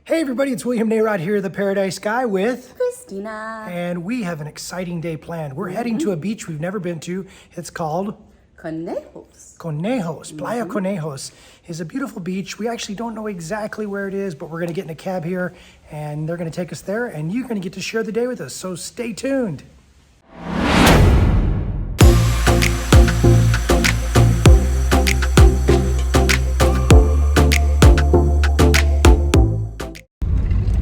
Hey everybody, it's William Narod here, the Paradise Guy with Christina. And we have an exciting day planned. We're heading to a beach we've never been to. It's called Conejos. Conejos. Playa Conejos is a beautiful beach. We actually don't know exactly where it is, but we're going to get in a cab here and they're going to take us there and you're going to get to share the day with us. So stay tuned.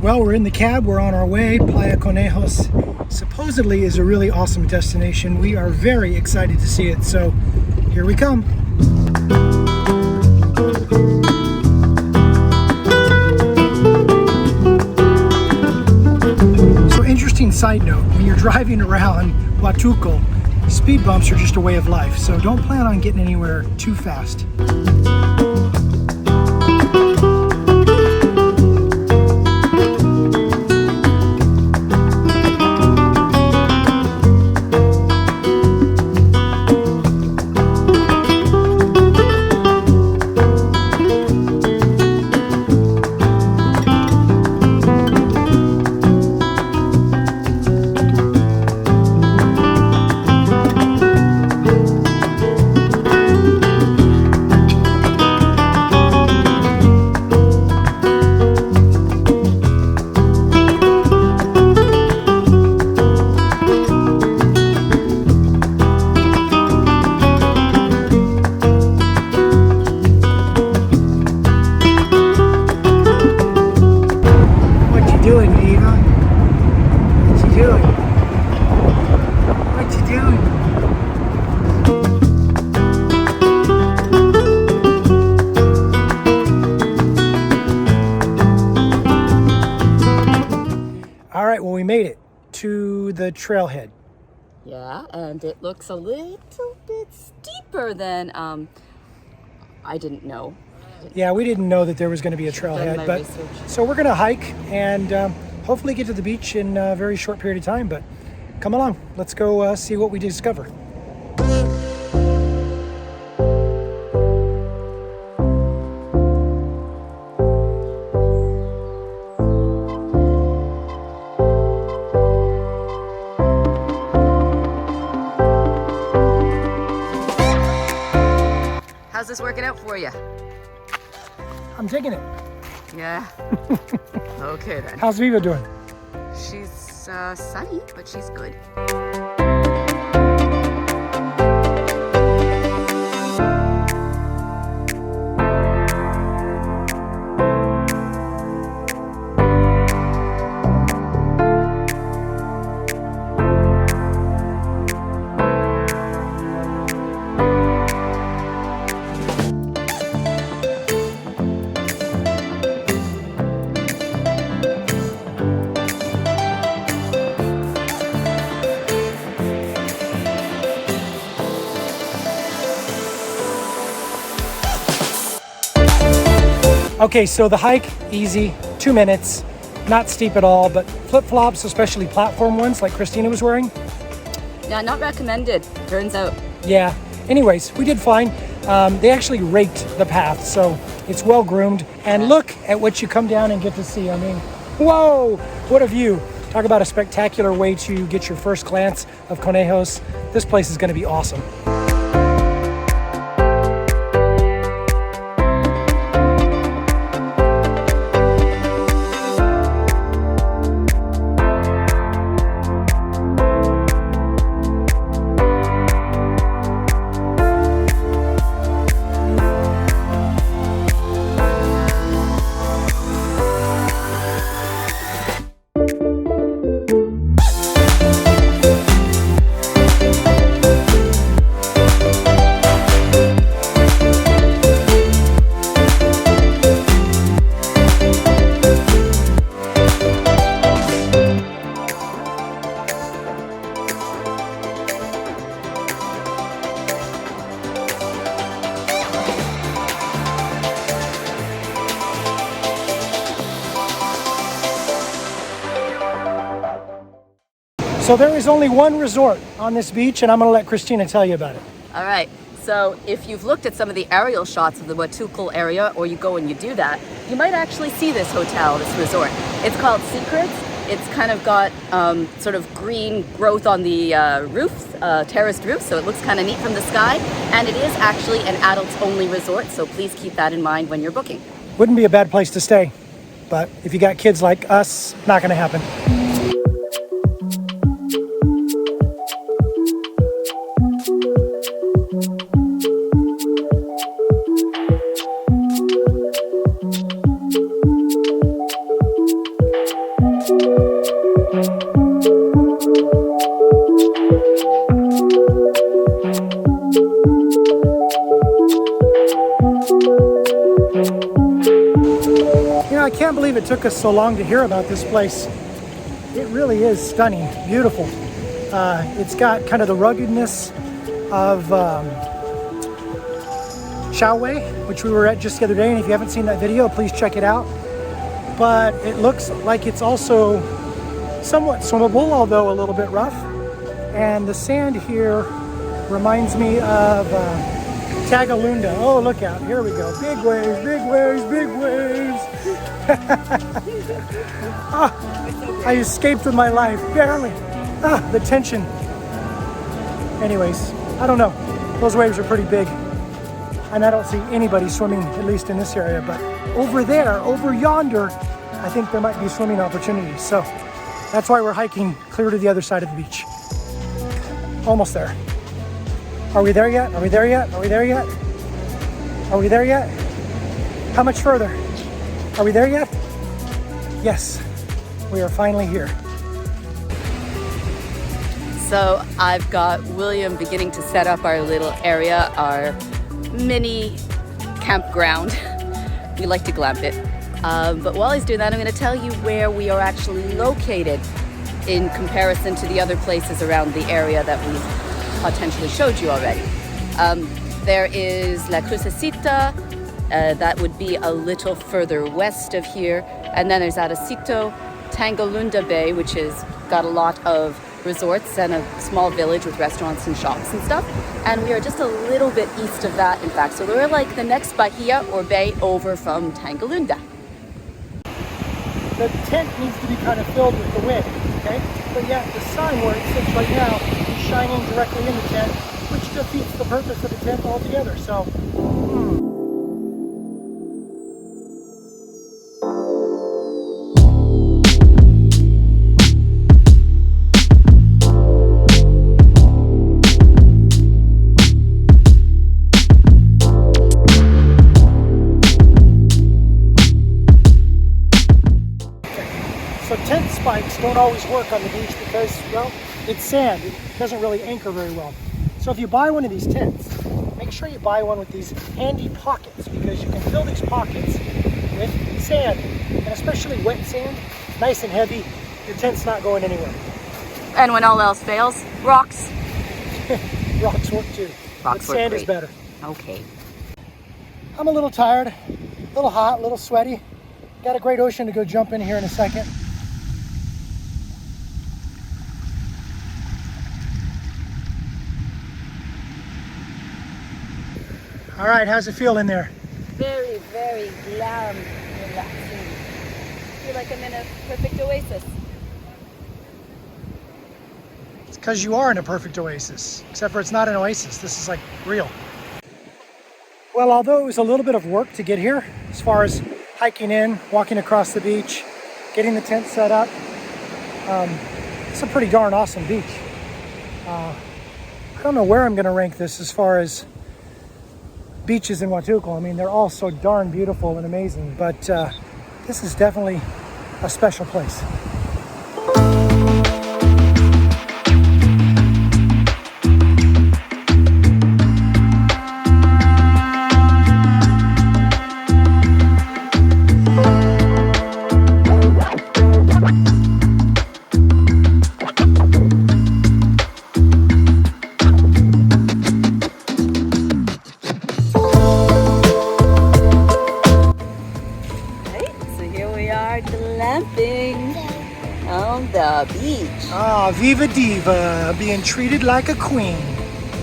Well, we're in the cab, we're on our way. Playa Conejos supposedly is a really awesome destination. We are very excited to see it, so here we come. So interesting side note, when you're driving around Huatulco, speed bumps are just a way of life, so don't plan on getting anywhere too fast. All right, well, we made it to the trailhead. Yeah, and it looks a little bit steeper than I didn't know. Yeah, we didn't know that there was going to be a trailhead, but so we're going to hike and hopefully get to the beach in a very short period of time. But come along, let's go see what we discover. How's this working out for you? I'm taking it. Yeah. Okay then. How's Viva doing? She's sunny, but she's good. Okay, so the hike, easy, 2 minutes, not steep at all, but flip-flops, especially platform ones like Christina was wearing. Yeah, not recommended, turns out. Yeah, anyways, we did fine. They actually raked the path, so it's well groomed. And look at what you come down and get to see. I mean, whoa, what a view. Talk about a spectacular way to get your first glance of Conejos. This place is gonna be awesome. So there is only one resort on this beach, and I'm going to let Christina tell you about it. All right, So if you've looked at some of the aerial shots of the Huatulco area, or you go and you do that, you might actually see this hotel, this resort. It's called Secrets. It's kind of got sort of green growth on the roof, terraced roof, so it looks kind of neat from the sky. And it is actually an adults-only resort, so please keep that in mind when you're booking. Wouldn't be a bad place to stay, but if you got kids like us, not gonna happen. I can't believe it took us so long to hear about this place. It really is stunning, beautiful. It's got kind of the ruggedness of Shaowei, which we were at just the other day, and if you haven't seen that video, please check it out. But it looks like it's also somewhat swimmable, although a little bit rough. And the sand here reminds me of Tagalunda. Oh, look out, here we go. Big waves, big waves, big waves. Oh, I escaped with my life, barely. The tension. Anyways, I don't know. Those waves are pretty big. And I don't see anybody swimming, at least in this area. But over there, over yonder, I think there might be swimming opportunities. So that's why we're hiking clear to the other side of the beach. Almost there. Are we there yet? Are we there yet? Are we there yet? Are we there yet? How much further? Are we there yet? Yes, we are finally here. So I've got William beginning to set up our little area, our mini campground. We like to glamp it. But while he's doing that, I'm going to tell you where we are actually located in comparison to the other places around the area that we've potentially showed you already. There is La Crucecita, that would be a little further west of here. And then there's Aracito, Tagalunda Bay, which has got a lot of resorts and a small village with restaurants and shops and stuff. And we are just a little bit east of that, in fact. So we're like the next Bahia or bay over from Tagalunda. The tent needs to be kind of filled with the wind, okay? But yet the sun where it sits right now is shining directly in the tent, which defeats the purpose of the tent altogether. So, So tent spikes don't always work on the beach because, well, it's sand. It doesn't really anchor very well. So if you buy one of these tents, make sure you buy one with these handy pockets because you can fill these pockets with sand, and especially wet sand, nice and heavy. Your tent's not going anywhere. And when all else fails, rocks. Rocks work too. Rocks but sand work is better. Okay. I'm a little tired, a little hot, a little sweaty. Got a great ocean to go jump in here in a second. All right, how's it feel in there? Very, very glam, relaxing. I feel like I'm in a perfect oasis. It's because you are in a perfect oasis, except for it's not an oasis. This is like real. Well, although it was a little bit of work to get here, as far as hiking in, walking across the beach, getting the tent set up, it's a pretty darn awesome beach. I don't know where I'm going to rank this as far as beaches in Huatulco. I mean, they're all so darn beautiful and amazing, but this is definitely a special place. Glamping on the beach. Ah, Viva Diva, being treated like a queen.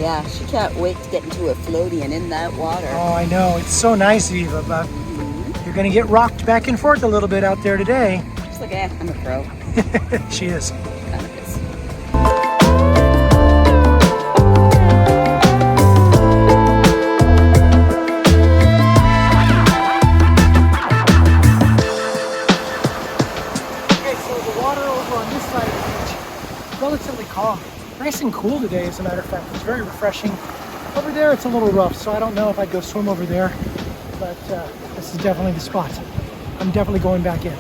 Yeah, she can't wait to get into a floaty and in that water. Oh, I know. It's so nice, Viva, but you're going to get rocked back and forth a little bit out there today. She's like, I'm a pro. She is. Kind of is. Okay, so the water over on this side of the beach, relatively calm. Nice and cool today, as a matter of fact. It's very refreshing. Over there, it's a little rough, so I don't know if I'd go swim over there, but this is definitely the spot. I'm definitely going back in.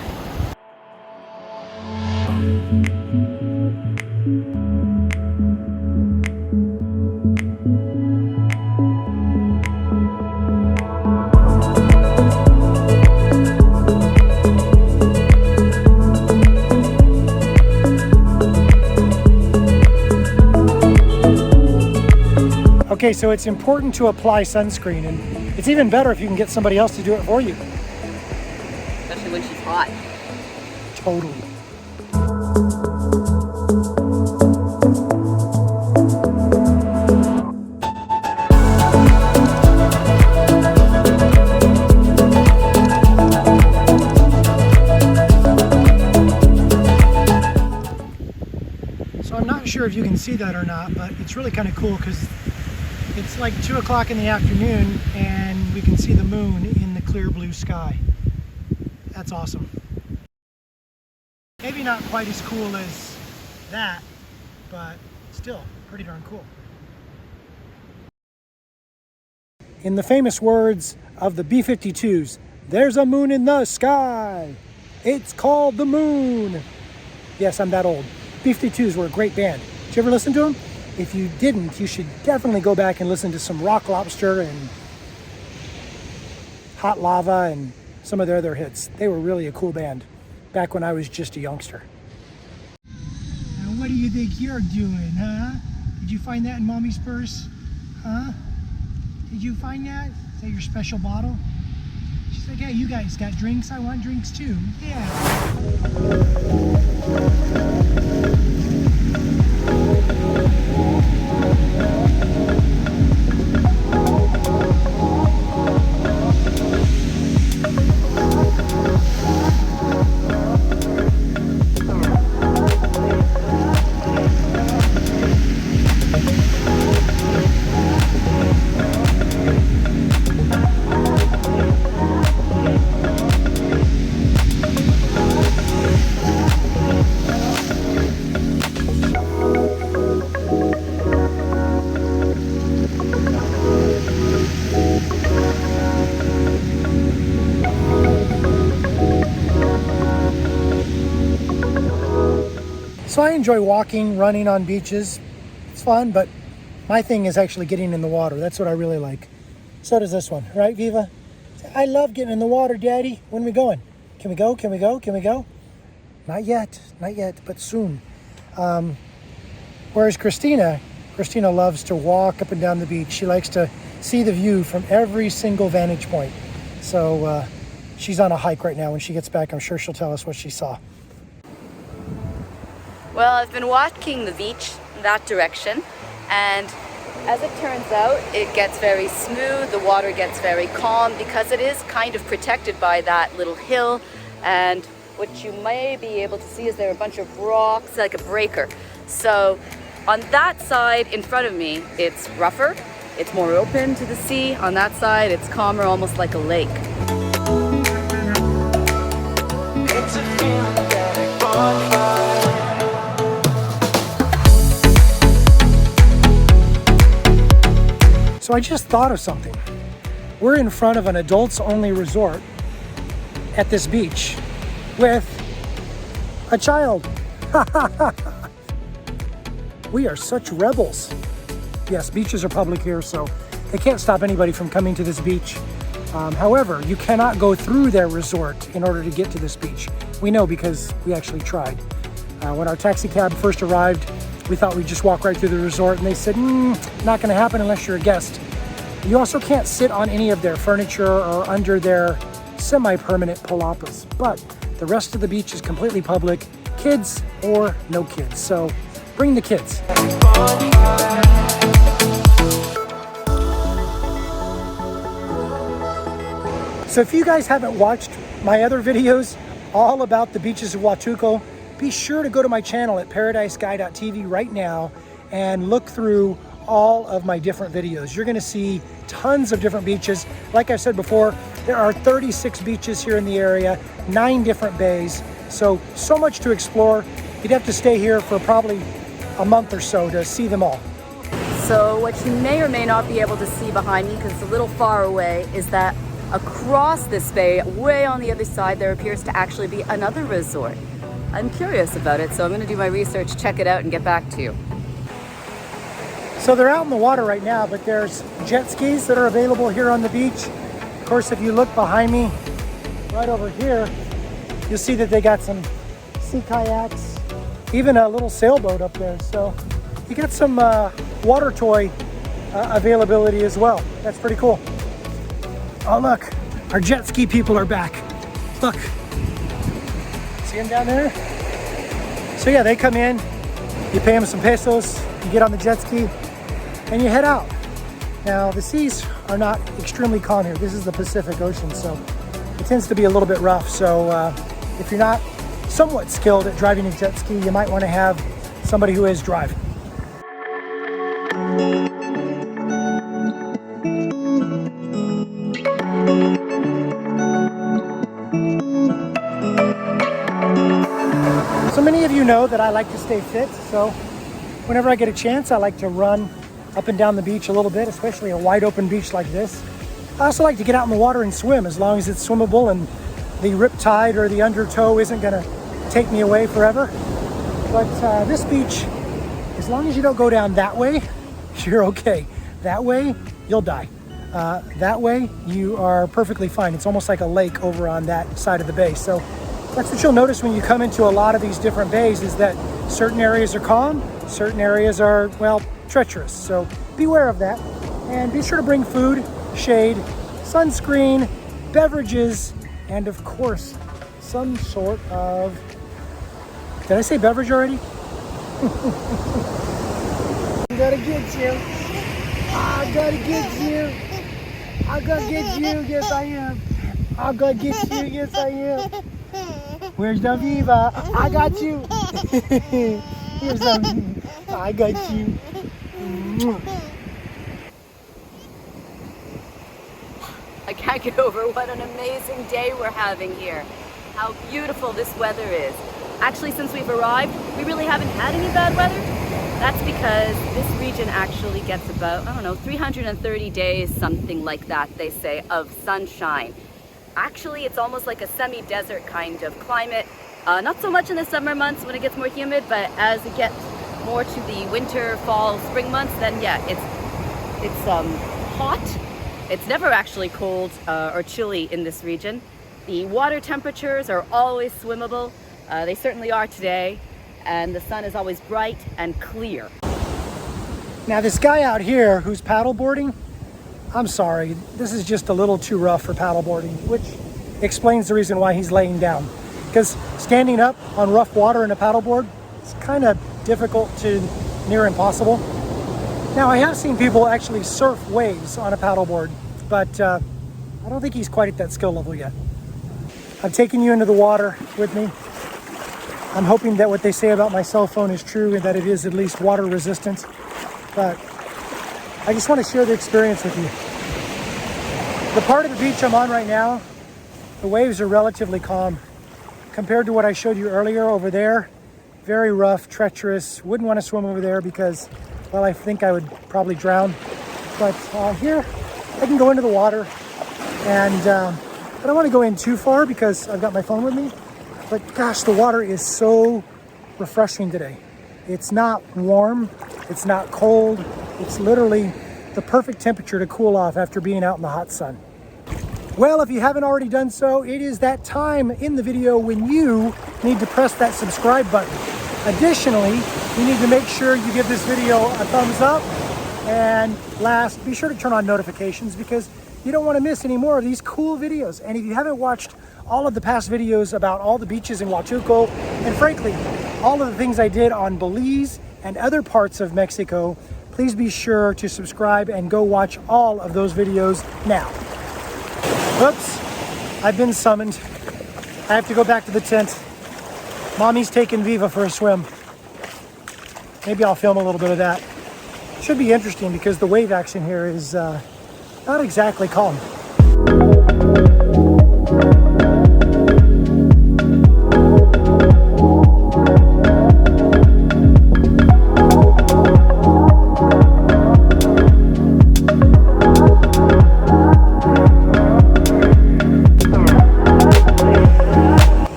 Okay, so it's important to apply sunscreen, and it's even better if you can get somebody else to do it for you. Especially when she's hot. Totally. So I'm not sure if you can see that or not, but it's really kind of cool because it's like 2 o'clock in the afternoon and we can see the moon in the clear blue sky. That's awesome. Maybe not quite as cool as that, but still pretty darn cool. In the famous words of the B-52s, there's a moon in the sky. It's called the moon. Yes, I'm that old. B-52s were a great band. Did you ever listen to them? If you didn't, you should definitely go back and listen to some Rock Lobster and Hot Lava and some of their other hits. They were really a cool band back when I was just a youngster. Now what do you think you're doing, huh? Did you find that in Mommy's purse? Huh? Did you find that? Is that your special bottle? She's like, hey, you guys got drinks? I want drinks too. Yeah. So I enjoy walking, running on beaches. It's fun, but my thing is actually getting in the water. That's what I really like. So does this one, right, Viva? I love getting in the water, Daddy. When are we going? Can we go? Can we go? Can we go? Not yet, but soon. Whereas Christina loves to walk up and down the beach. She likes to see the view from every single vantage point. So she's on a hike right now. When she gets back, I'm sure she'll tell us what she saw. Well, I've been walking the beach in that direction, and as it turns out, it gets very smooth, the water gets very calm because it is kind of protected by that little hill, and what you may be able to see is there are a bunch of rocks, like a breaker. So on that side in front of me, it's rougher, it's more open to the sea. On that side, it's calmer, almost like a lake. It's a feeling that I bought. So I just thought of something. We're in front of an adults-only resort at this beach with a child. We are such rebels. Yes, beaches are public here, so they can't stop anybody from coming to this beach. However, you cannot go through their resort in order to get to this beach. We know because we actually tried. When our taxi cab first arrived, we thought we'd just walk right through the resort, and they said, not gonna happen unless you're a guest. You also can't sit on any of their furniture or under their semi-permanent palapas, but the rest of the beach is completely public, kids or no kids. So bring the kids. So if you guys haven't watched my other videos all about the beaches of Huatulco, be sure to go to my channel at paradisesky.tv right now and look through all of my different videos. You're gonna see tons of different beaches. Like I said before, there are 36 beaches here in the area, 9 different bays. So much to explore. You'd have to stay here for probably a month or so to see them all. So what you may or may not be able to see behind me, because it's a little far away, is that across this bay, way on the other side, there appears to actually be another resort. I'm curious about it, so I'm going to do my research, check it out, and get back to you. So they're out in the water right now, but there's jet skis that are available here on the beach. Of course, if you look behind me, right over here, you'll see that they got some sea kayaks, even a little sailboat up there. So you got some water toy availability as well. That's pretty cool. Oh look, our jet ski people are back. Look, see them down there? So yeah, they come in, you pay them some pesos, you get on the jet ski, and you head out. Now the seas are not extremely calm here. This is the Pacific Ocean, so it tends to be a little bit rough. So if you're not somewhat skilled at driving a jet ski, you might want to have somebody who is driving. So many of you know that I like to stay fit, so whenever I get a chance, I like to run up and down the beach a little bit, especially a wide open beach like this. I also like to get out in the water and swim, as long as it's swimmable and the riptide or the undertow isn't gonna take me away forever. But this beach, as long as you don't go down that way, you're okay. That way, you'll die. That way, you are perfectly fine. It's almost like a lake over on that side of the bay. So that's what you'll notice when you come into a lot of these different bays, is that certain areas are calm, certain areas are, well, treacherous. So beware of that. And be sure to bring food, shade, sunscreen, beverages, and of course, some sort of... Did I say beverage already? I gotta get you. I gotta get you. I gotta get you. Yes, I am. I gotta get you. Yes, I am. Where's the Viva? I got you. Here's the I got you. I can't get over what an amazing day we're having here. How beautiful this weather is. Actually, since we've arrived, we really haven't had any bad weather. That's because this region actually gets about, 330 days, something like that, they say, of sunshine. Actually, it's almost like a semi-desert kind of climate. Not so much in the summer months when it gets more humid, but as it gets more to the winter, fall, spring months, then yeah, it's hot. It's never actually cold or chilly in this region. The water temperatures are always swimmable. They certainly are today, and the sun is always bright and clear. Now this guy out here who's paddleboarding, I'm sorry, this is just a little too rough for paddleboarding, which explains the reason why he's laying down. Because standing up on rough water in a paddleboard, it's kind of difficult to near impossible. Now I have seen people actually surf waves on a paddleboard, but I don't think he's quite at that skill level yet. I've taken you into the water with me. I'm hoping that what they say about my cell phone is true and that it is at least water resistant, but I just want to share the experience with you. The part of the beach I'm on right now, the waves are relatively calm. Compared to what I showed you earlier over there, very rough, treacherous. Wouldn't want to swim over there because, well, I think I would probably drown. But here, I can go into the water, and I don't want to go in too far because I've got my phone with me. But gosh, the water is so refreshing today. It's not warm, it's not cold. It's literally the perfect temperature to cool off after being out in the hot sun. Well, if you haven't already done so, it is that time in the video when you need to press that subscribe button. Additionally, you need to make sure you give this video a thumbs up. And last, be sure to turn on notifications because you don't want to miss any more of these cool videos. And if you haven't watched all of the past videos about all the beaches in Huatulco, and frankly, all of the things I did on Belize and other parts of Mexico, please be sure to subscribe and go watch all of those videos now. Oops, I've been summoned. I have to go back to the tent. Mommy's taking Viva for a swim. Maybe I'll film a little bit of that. Should be interesting because the wave action here is not exactly calm.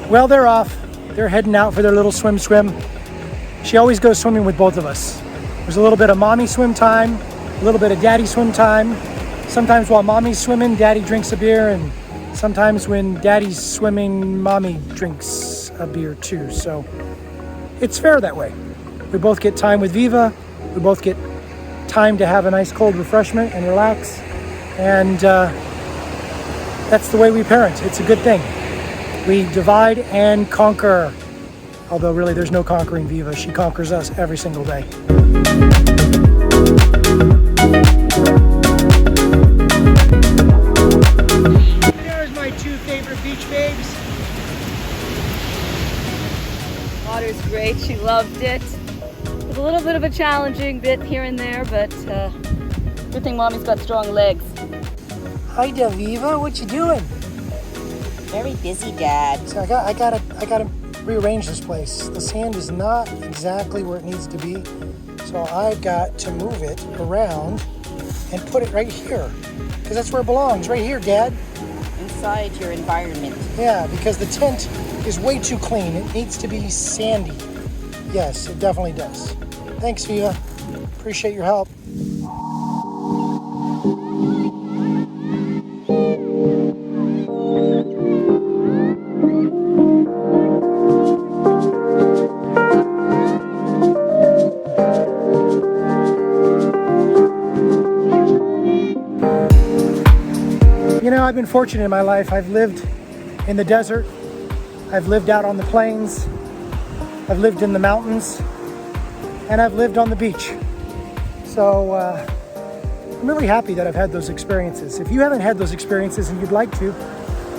Well, they're off. They're heading out for their little swim. She always goes swimming with both of us. There's a little bit of mommy swim time, a little bit of daddy swim time. Sometimes while mommy's swimming, daddy drinks a beer, and sometimes when daddy's swimming, mommy drinks a beer too. So it's fair that way. We both get time with Viva. We both get time to have a nice cold refreshment and relax. And that's the way we parent. It's a good thing. We divide and conquer. Although really there's no conquering Viva. She conquers us every single day. There's my two favorite beach babes. Water's great. She loved it. It was a little bit of a challenging bit here and there, but good thing Mommy's got strong legs. Hi, Viva. What you doing? Very busy, Dad. So I gotta rearrange this place. The sand is not exactly where it needs to be, so I've got to move it around and put it right here, because that's where it belongs, right here, Dad. Inside your environment. Yeah, because the tent is way too clean. It needs to be sandy. Yes, it definitely does. Thanks, Viva. Appreciate your help. You know, I've been fortunate in my life. I've lived in the desert. I've lived out on the plains. I've lived in the mountains. And I've lived on the beach. So I'm really happy that I've had those experiences. If you haven't had those experiences and you'd like to,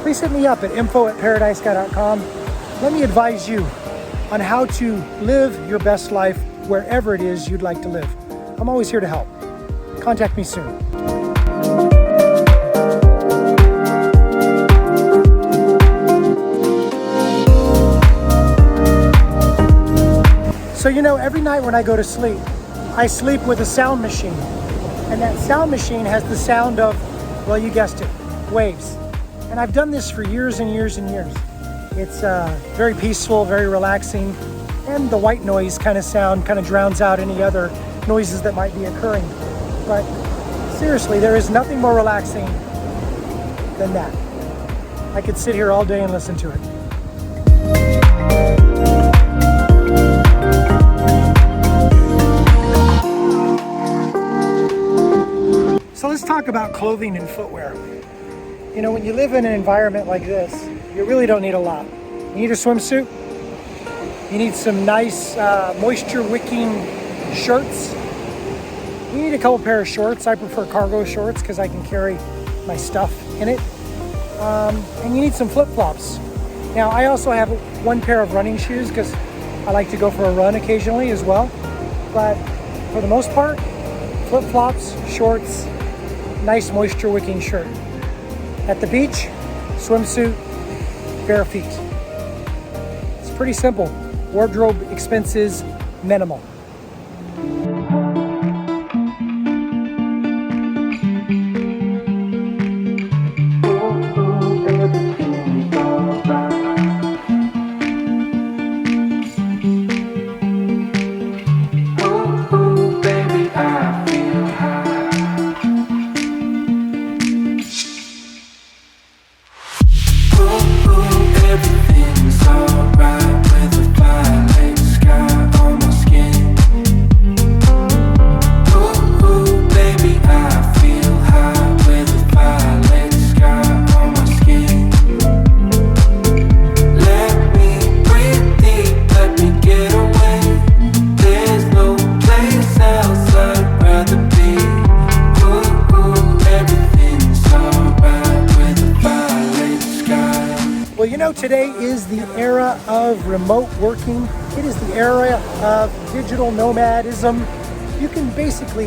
please hit me up at info@paradisesky.com. Let me advise you on how to live your best life wherever it is you'd like to live. I'm always here to help. Contact me soon. So you know, every night when I go to sleep, I sleep with a sound machine. And that sound machine has the sound of, well, you guessed it, waves. And I've done this for years and years and years. It's very peaceful, very relaxing, and the white noise kind of sound kind of drowns out any other noises that might be occurring. But seriously, there is nothing more relaxing than that. I could sit here all day and listen to it. So let's talk about clothing and footwear. You know, when you live in an environment like this, you really don't need a lot. You need a swimsuit. You need some nice moisture wicking shirts. You need a couple pair of shorts. I prefer cargo shorts because I can carry my stuff in it. And you need some flip-flops. Now, I also have one pair of running shoes because I like to go for a run occasionally as well. But for the most part, flip-flops, shorts, nice moisture wicking shirt. At the beach, swimsuit, bare feet. It's pretty simple. Wardrobe expenses minimal. Everything's alright with a violet sky on my skin. today is the era of remote working. It is the era of digital nomadism. You can basically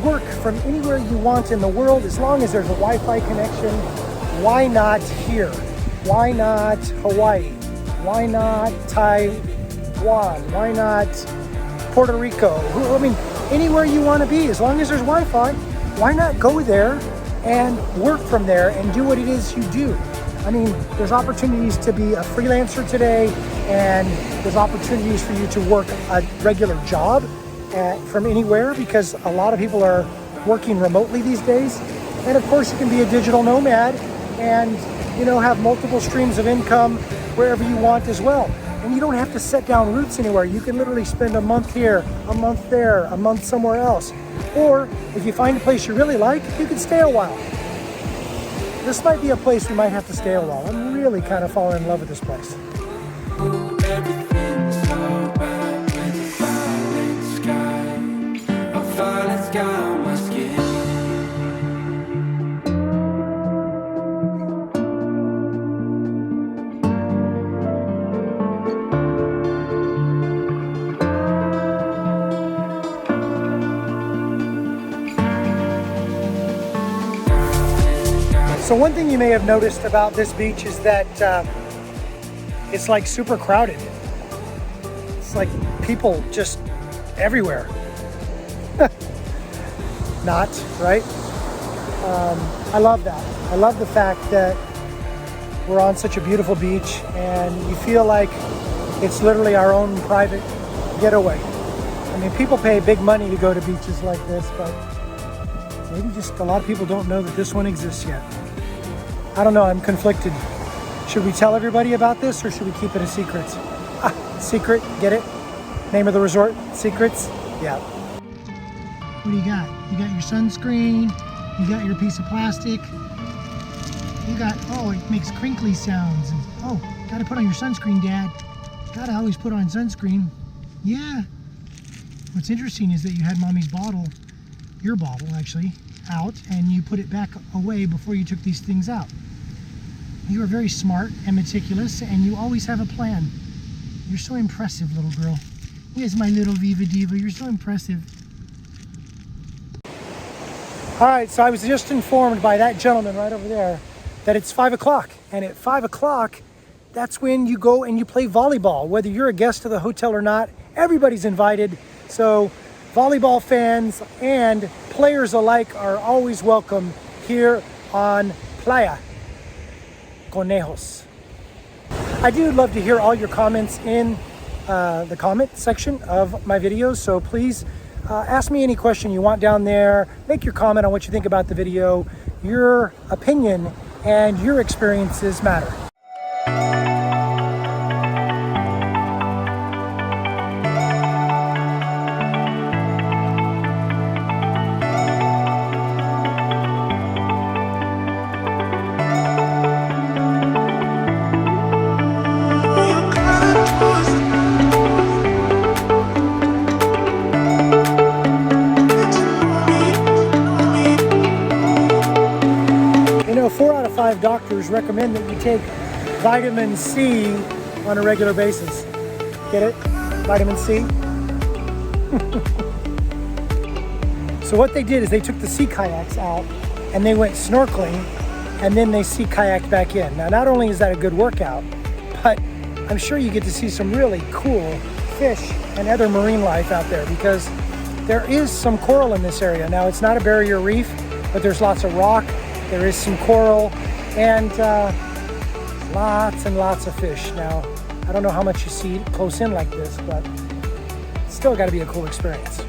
work from anywhere you want in the world as long as there's a Wi-Fi connection. Why not here? Why not Hawaii? Why not Taiwan? Why not Puerto Rico? I mean, anywhere you want to be, as long as there's Wi-Fi, why not go there and work from there and do what it is you do? I mean, there's opportunities to be a freelancer today, and there's opportunities for you to work a regular job from anywhere, because a lot of people are working remotely these days. And of course, you can be a digital nomad and, you know, have multiple streams of income wherever you want as well. And you don't have to set down roots anywhere. You can literally spend a month here, a month there, a month somewhere else. Or if you find a place you really like, you can stay a while. This might be a place we might have to stay a while. I'm really kind of falling in love with this place. Everything's alright with a violet sky. A violet sky on my skin. So one thing you may have noticed about this beach is that it's like super crowded. It's like people just everywhere. Not, right? I love that. I love the fact that we're on such a beautiful beach and you feel like it's literally our own private getaway. I mean, people pay big money to go to beaches like this, but maybe just a lot of people don't know that this one exists yet. I don't know, I'm conflicted. Should we tell everybody about this or should we keep it a secret? Secret, get it? Name of the resort, Secrets? Yeah. What do you got? You got your sunscreen, you got your piece of plastic, you got, oh, it makes crinkly sounds. And, oh, gotta put on your sunscreen, Dad. Gotta always put on sunscreen. Yeah. What's interesting is that you had Mommy's bottle, your bottle actually, out, and you put it back away before you took these things out. You are very smart and meticulous, and you always have a plan. You're so impressive, little girl. Here's my little Viva Diva. You're so impressive. All right, so I was just informed by that gentleman right over there that it's 5 o'clock. And at 5 o'clock, that's when you go and you play volleyball. Whether you're a guest of the hotel or not, everybody's invited. So volleyball fans and players alike are always welcome here on Playa Conejos. I do love to hear all your comments in the comment section of my videos, so please ask me any question you want down there. Make your comment on what you think about the video. Your opinion and your experiences matter. You know, 4 out of 5 doctors recommend that you take vitamin C on a regular basis. Get it? Vitamin C? So what they did is they took the sea kayaks out and they went snorkeling and then they sea kayaked back in. Now, not only is that a good workout, but I'm sure you get to see some really cool fish and other marine life out there, because there is some coral in this area. Now, it's not a barrier reef, but there's lots of rock. There is some coral and lots and lots of fish. Now, I don't know how much you see close in like this, but it's still got to be a cool experience.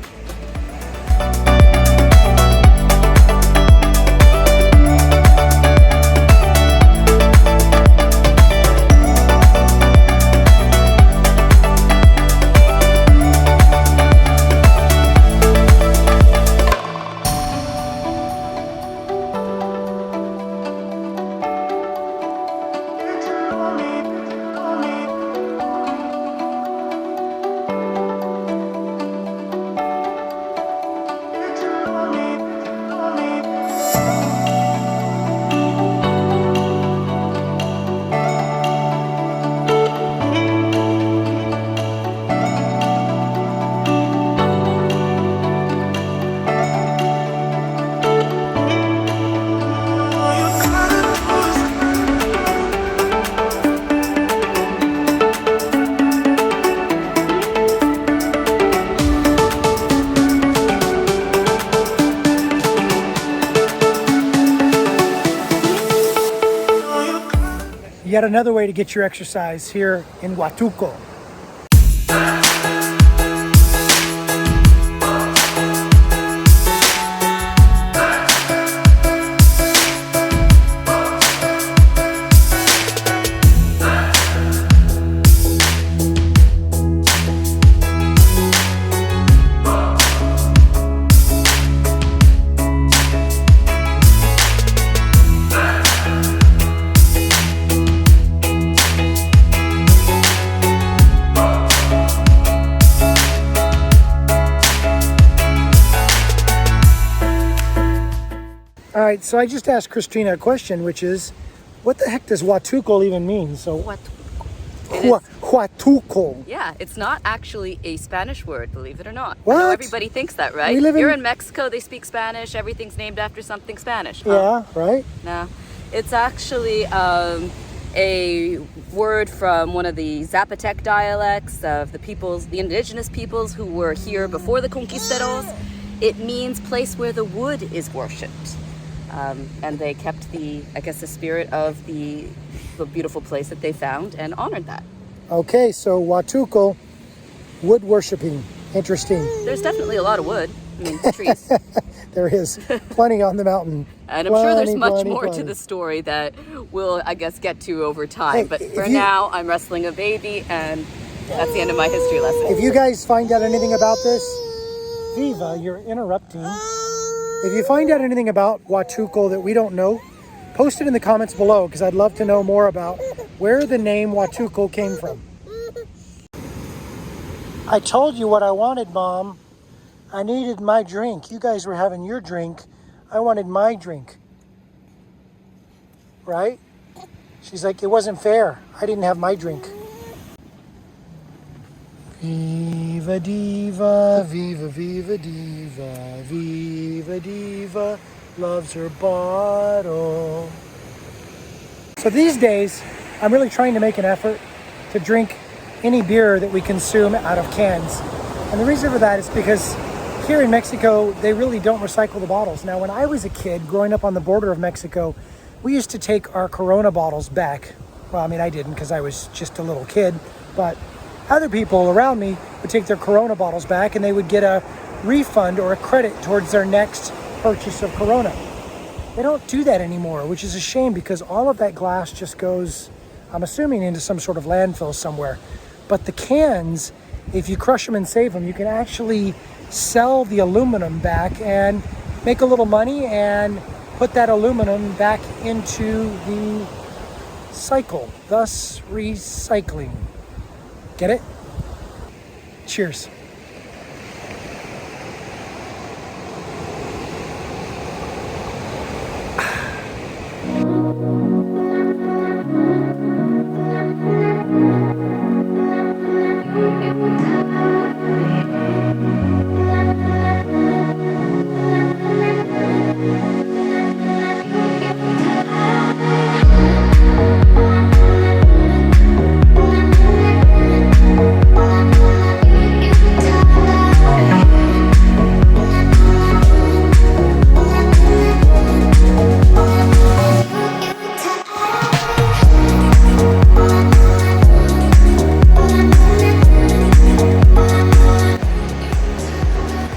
yet another way to get your exercise here in Huatulco. All right, so I just asked Christina a question, which is, what the heck does Huatulco even mean? So Huatulco. Yeah, it's not actually a Spanish word, believe it or not. What? I know everybody thinks that, right? We live You're in- in Mexico, they speak Spanish, everything's named after something Spanish. Huh? Yeah, right? No, it's actually a word from one of the Zapotec dialects of the indigenous peoples who were here before the conquistadors. It means place where the wood is worshipped. And they kept the spirit of the beautiful place that they found and honored that. Okay, so Huatulco, wood worshiping. Interesting. There's definitely a lot of wood. I mean, trees. There is plenty on the mountain. And I'm sure there's much Plenty, more plenty. to the story that we'll, I guess, get to over time. Hey, but if for you- now, I'm wrestling a baby, and that's the end of my history lesson. If you guys find out anything about this, Viva, you're interrupting. If you find out anything about Huatulco that we don't know, post it in the comments below, because I'd love to know more about where the name Huatulco came from. I told you what I wanted, Mom. I needed my drink. You guys were having your drink. I wanted my drink. Right? She's like, it wasn't fair. I didn't have my drink. Viva diva, viva viva diva, viva diva loves her bottle. So these days, I'm really trying to make an effort to drink any beer that we consume out of cans. And the reason for that is because here in Mexico, they really don't recycle the bottles. Now, when I was a kid growing up on the border of Mexico, we used to take our Corona bottles back. Well, I mean, I didn't because I was just a little kid, but other people around me would take their Corona bottles back and they would get a refund or a credit towards their next purchase of Corona. They don't do that anymore, which is a shame because all of that glass just goes, I'm assuming, into some sort of landfill somewhere. But the cans, if you crush them and save them, you can actually sell the aluminum back and make a little money and put that aluminum back into the cycle, thus recycling. Get it? Cheers.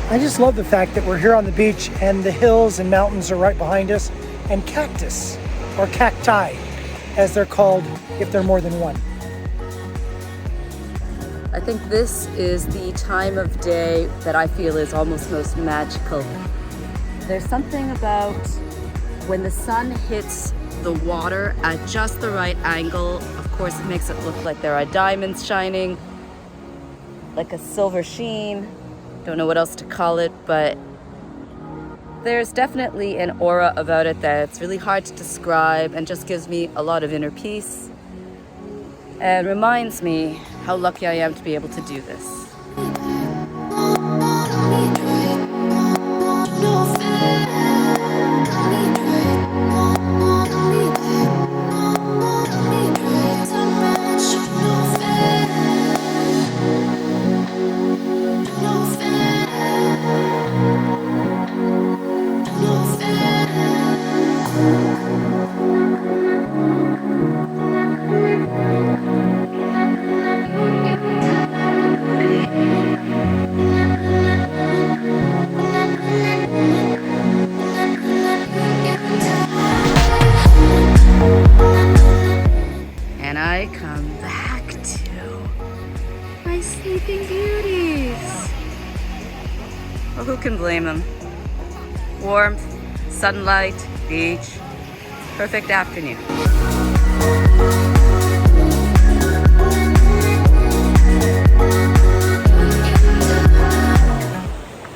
I just love the fact that we're here on the beach and the hills and mountains are right behind us, and cactus, or cacti, as they're called if they're more than one. I think this is the time of day that I feel is almost most magical. There's something about when the sun hits the water at just the right angle. Of course, it makes it look like there are diamonds shining, like a silver sheen. Don't know what else to call it, but there's definitely an aura about it that's really hard to describe and just gives me a lot of inner peace and reminds me how lucky I am to be able to do this. Sleeping beauties. Well, who can blame them? Warmth, sunlight, beach, perfect afternoon.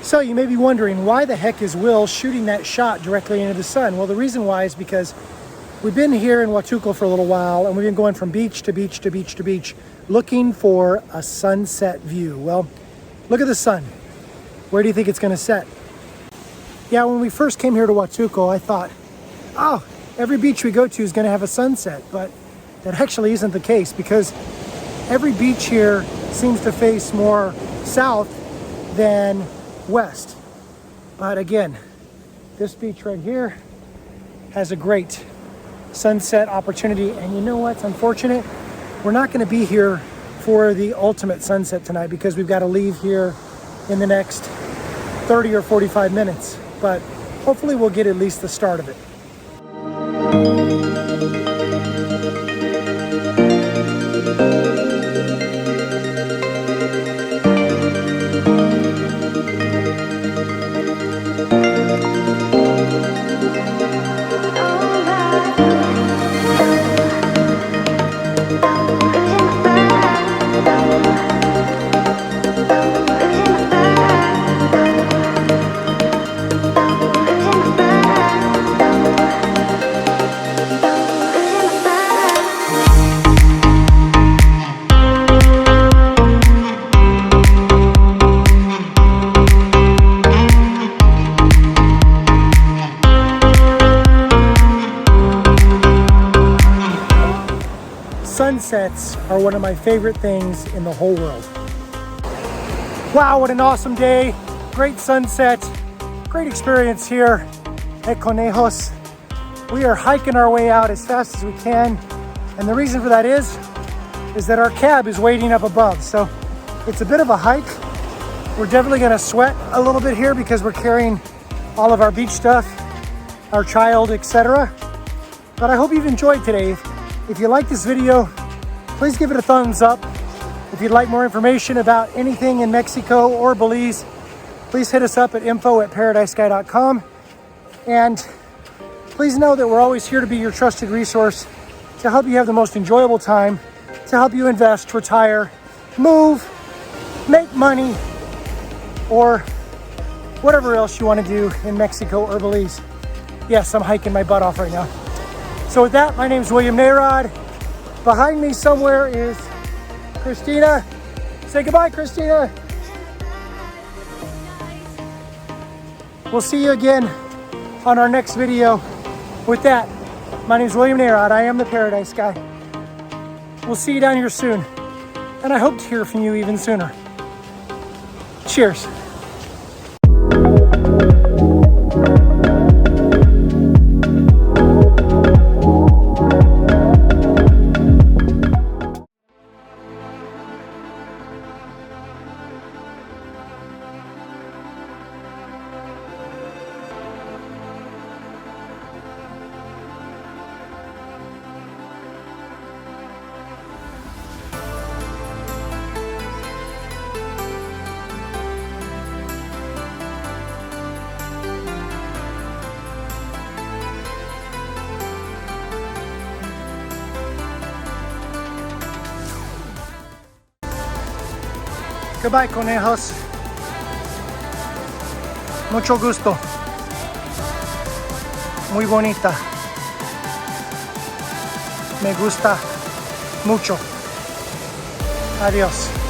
So you may be wondering, why the heck is Will shooting that shot directly into the sun? Well, the reason why is because we've been here in Huatulco for a little while, and we've been going from beach to beach to beach to beach looking for a sunset view. Well, look at the sun. Where do you think it's going to set? Yeah, when we first came here to Huatulco, I thought, oh, every beach we go to is going to have a sunset, but that actually isn't the case, because every beach here seems to face more south than west. But again, this beach right here has a great sunset opportunity, and you know what's unfortunate? We're not going to be here for the ultimate sunset tonight because we've got to leave here in the next 30 or 45 minutes, but hopefully we'll get at least the start of it. Sunsets are one of my favorite things in the whole world. Wow, what an awesome day. Great sunset, great experience here at Conejos. We are hiking our way out as fast as we can. And the reason for that is that our cab is waiting up above. So it's a bit of a hike. We're definitely gonna sweat a little bit here because we're carrying all of our beach stuff, our child, etc. But I hope you've enjoyed today. If you like this video, please give it a thumbs up. If you'd like more information about anything in Mexico or Belize, please hit us up at info@paradisesky.com. And please know that we're always here to be your trusted resource to help you have the most enjoyable time, to help you invest, retire, move, make money, or whatever else you want to do in Mexico or Belize. Yes, I'm hiking my butt off right now. So with that, my name is William Narod. Behind me somewhere is Christina. Say goodbye, Christina. We'll see you again on our next video. With that, my name is William Narod. I am the Paradise Guy. We'll see you down here soon. And I hope to hear from you even sooner. Cheers. Goodbye, Conejos. Mucho gusto. Muy bonita. Me gusta mucho. Adiós.